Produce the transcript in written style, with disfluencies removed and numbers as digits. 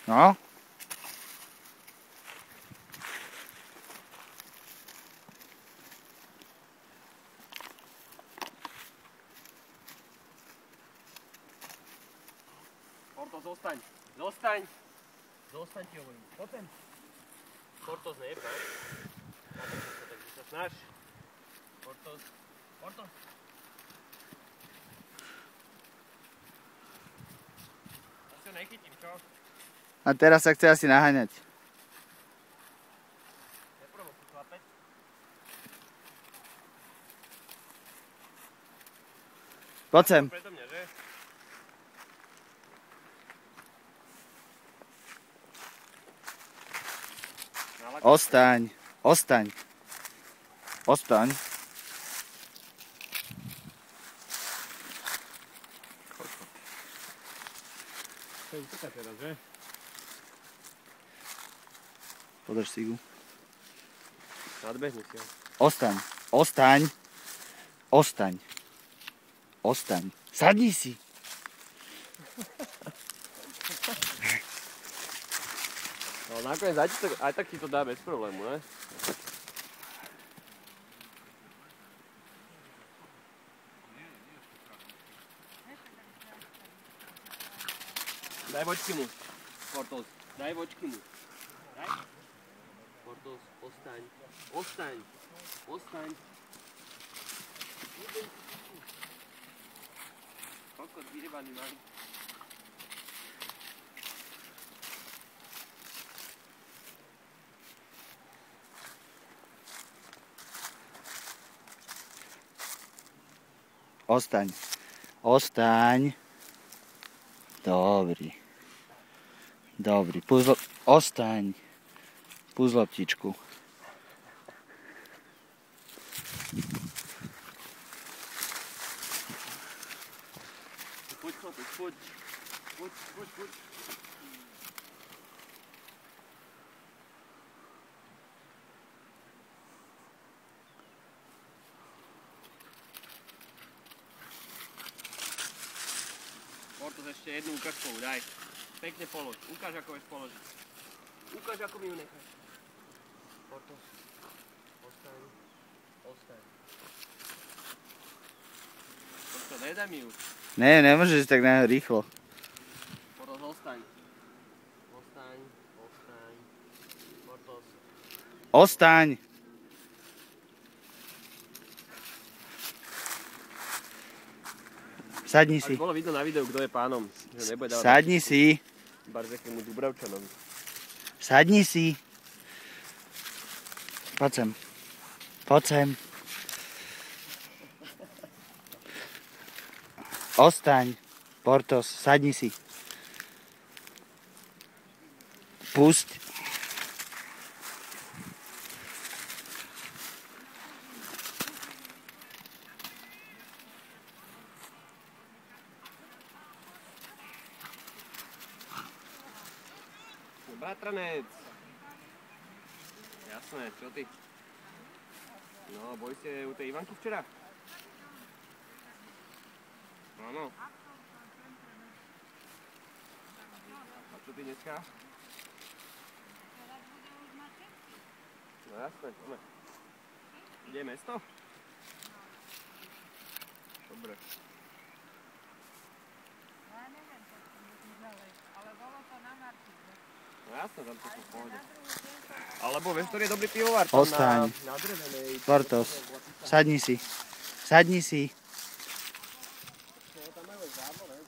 No. Porto, zostaň. Zostaň. Zostaň ti hovorím. Poďme. Portos nejebaj. Takže sa snaž. Portos. Portos. Asi ho nechytím, čo? A teraz sa chce asi naháňať. Neprovokuj chlapec. Poď sem. Predo mňa, že? Ostaň. Ostaň. Ostaň. To je uteká teraz, že? Podrž si ju. Nadbehni si ho. Ostaň. Ostaň. Ostaň. Ostaň. Sadni si. No nakoniec aj tak ti to dá bez problému, ne? Daj vočky mu. Portos, daj vočky mu. Daj. Portos, ostaň. Ostaň. Ostaň. Kokot, vyjebaný malý. Ostaň. Ostaň. Dobrý. Dobrý. Ostaň. Púsť loptičku. Poď, chlapec, poď. Poď, poď, poď. Portos, ešte jednu ukážkovú, daj. Pekne polož. Ukáž, ako vieš položiť. Ukáž, ako mi ju necháš. Portos. Ostaň. Ostaň. Portos, nedaj mi ju. Ne, nemôžeš tak rýchlo. Portos, ostaň. Ostaň. Ostaň. Portos. Ostaň. Sadni si. Aby bolo vidno na videu, kto je pánom. Sadni si. Barzekému Dubravčanovi. Sadni si. Poď sem. Poď sem. Ostaň. Portos, sadni si. Pusť. Bratranec. Jasné, čo ty? No, boli ste u tej Ivanky včera? Áno. A čo ty dneska? No jasné, poďme. Kde je mesto? Dobre. Ja neviem, čo som budem ďalej, ale bolo to na Martine. No jasné, tam to sú v pohode. Alebo vieš, ktorý je dobrý pivovar? Ostaň. Na drevenej. Portos, sadni si. Sadni si. Tam majú zábor, ne?